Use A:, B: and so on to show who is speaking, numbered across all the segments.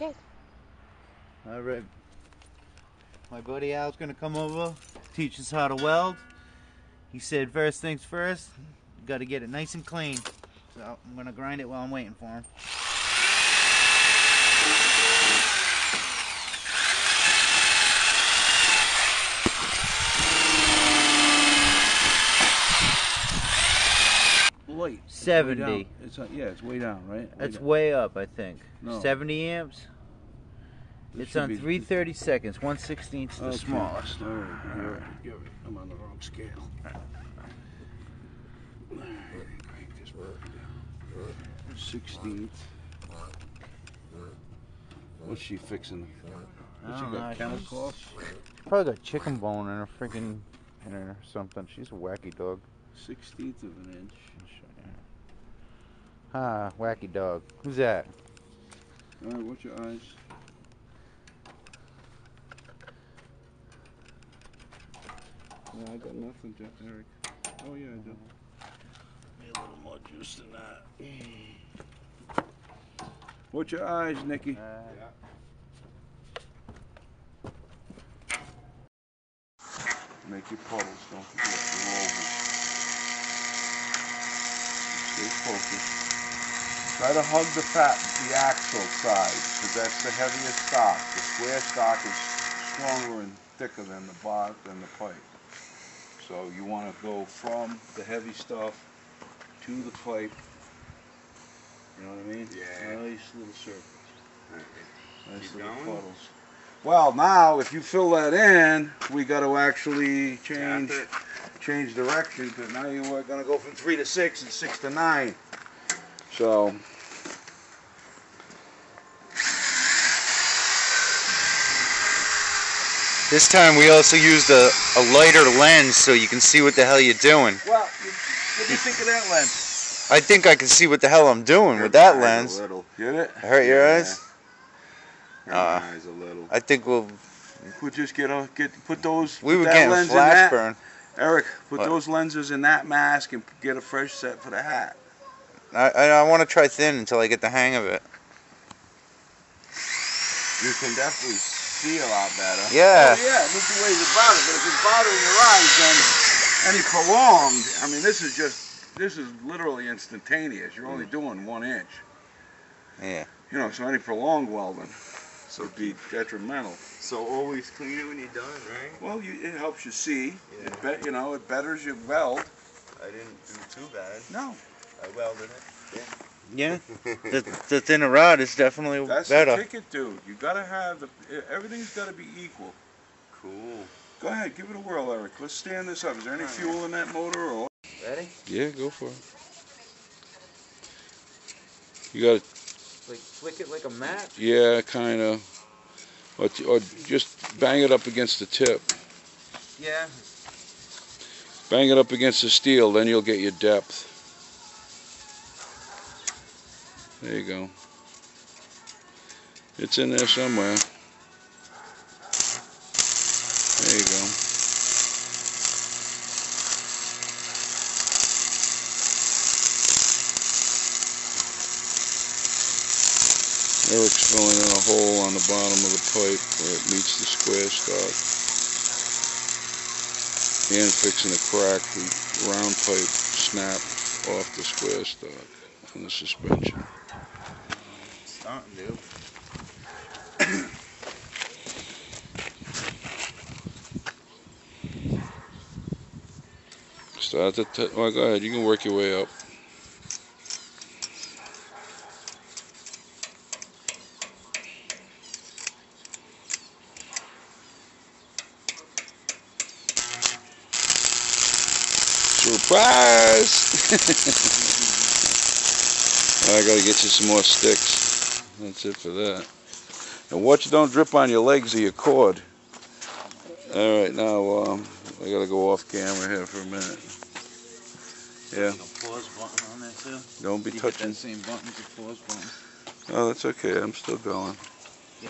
A: Okay.
B: All right. My buddy Al's gonna come over, teach us how to weld. He said first things first, you gotta get it nice and clean. So I'm gonna grind it while I'm waiting for him.
C: Light.
B: 70.
C: It's way down, right?
B: That's way up, I think.
C: No.
B: 70 amps. It's on 3/30 seconds, 1/16 the smallest.
C: All right. I'm on the wrong scale. Crank this down. 16th. What's she fixing? What's she got? Chemicals?
B: Probably got chicken bone in her freaking in her or something. She's a wacky dog.
C: 16th of an inch.
B: Ah, wacky dog. Who's that?
C: All right, watch your eyes. No, I got nothing, Eric. Oh yeah, I do. Need a little more juice than that. Watch your eyes, Nicky.
B: Yeah.
C: Make your puddles, don't forget to roll them. Stay focused. Try to hug the axle side, because that's the heaviest stock. The square stock is stronger and thicker than the bar than the pipe. So you want to go from the heavy stuff to the pipe. You know what I mean? Yeah. Nice little circles. Nice
D: Keep
C: little
D: going?
C: puddles. Well, now if you fill that in, we got to actually change direction, because now you are going to go from 3 to 6 and 6 to 9. So
B: This time we also used a lighter lens so you can see what the hell you're doing.
C: well, what do you think of that lens?
B: I think I can see what the hell I'm doing with that lens.
C: A little. Get it?
B: Hurt your eyes?
C: Hurt my eyes a little.
B: I think we'll
C: just put those.
B: We
C: put
B: were
C: that
B: getting
C: lens in
B: flash
C: that.
B: burn.
C: Eric, put
B: What?
C: those lenses in that mask and get a fresh set for the hat.
B: I want to try thin until I get the hang of it.
C: You can definitely see a lot better.
B: Yeah.
C: Oh yeah, there's two ways about it. But if it's bothering your eyes, then any prolonged, I mean, this is literally instantaneous. You're only doing 1 inch.
B: Yeah.
C: You know, so any prolonged welding would be detrimental.
D: So always clean it when you're done, right?
C: Well, it helps you see.
D: Yeah.
C: It betters your weld.
D: I didn't do too bad.
C: No.
D: I welded it.
B: Yeah. the thinner rod is definitely
C: That's
B: better.
C: the ticket, dude. You gotta have everything's gotta be equal.
D: Cool.
C: Go ahead, give it a whirl, Eric. Let's stand this up. Is there any fuel in that motor or?
B: Ready?
C: Yeah, go for it. You gotta.
B: Like flick it like a mat?
C: Yeah, kind of. Or just bang it up against the tip.
B: Yeah.
C: Bang it up against the steel, then you'll get your depth. There you go. It's in there somewhere. There you go. Eric's filling in a hole on the bottom of the pipe where it meets the square stock. And fixing to crack the round pipe snap off the square stock on the suspension.
B: Starting to.
C: Start to well, go ahead, you can work your way up. Surprise! I gotta get you some more sticks. That's it for that. And watch it don't drip on your legs or your cord. Alright, now I gotta go off camera here for a minute. Yeah.
B: Pause button on there too.
C: Don't be touching.
B: That same button as the pause button.
C: Oh, that's okay. I'm still going.
B: Yeah.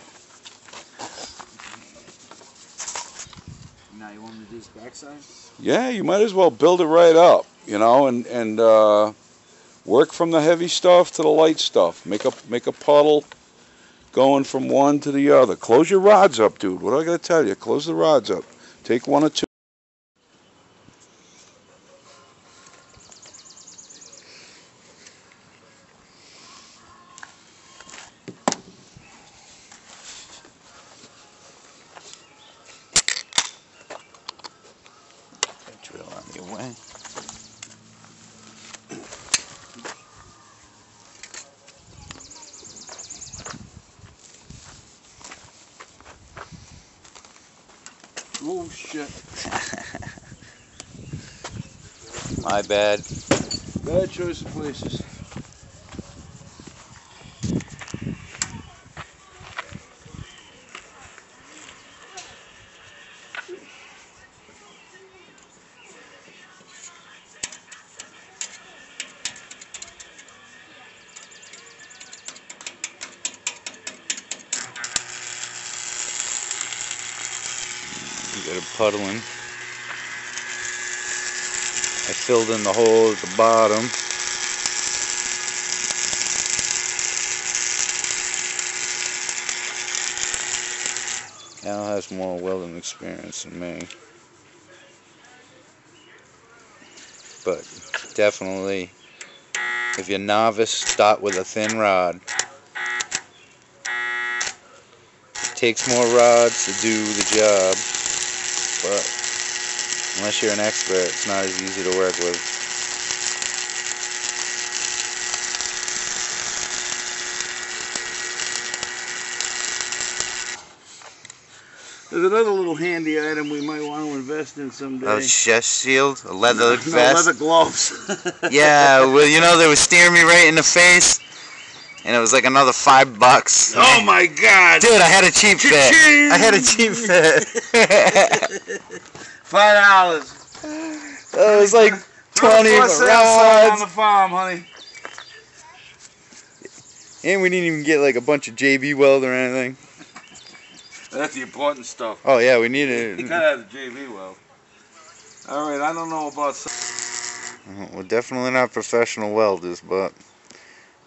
B: Now you want me to do this backside?
C: Yeah, you might as well build it right up, you know, and work from the heavy stuff to the light stuff. Make a puddle, going from one to the other. Close your rods up, dude. What do I gotta tell you? Close the rods up. Take one or two.
B: Drill out of your way.
C: Oh shit.
B: My bad.
C: Bad choice of places.
B: Got it puddling. I filled in the hole at the bottom. Al has more welding experience than me. But definitely, if you're novice, start with a thin rod. It takes more rods to do the job, but unless you're an expert, it's not as easy to work with.
C: There's another little handy item we might want to invest in someday.
B: A chest shield, a leather
C: No,
B: vest.
C: leather gloves.
B: Yeah, well, you know, they were staring me right in the face, and it was like another $5.
C: Oh my God!
B: Dude, I had a cheap fit. I had a cheap fit.
C: $5.
B: It was like 20
C: for
B: for
C: on
B: rods.
C: the farm, honey.
B: And we didn't even get like a bunch of JB weld or anything.
C: That's the important stuff.
B: Oh yeah, we needed
C: You
B: it.
C: gotta have the JV weld. All right, I don't know about.
B: We're definitely not professional welders, but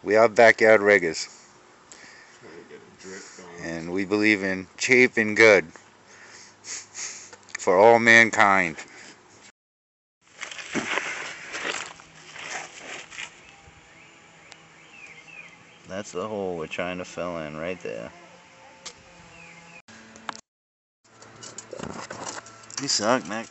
B: we are backyard riggers. And we believe in cheap and good for all mankind. That's the hole we're trying to fill in right there. You suck, Nick.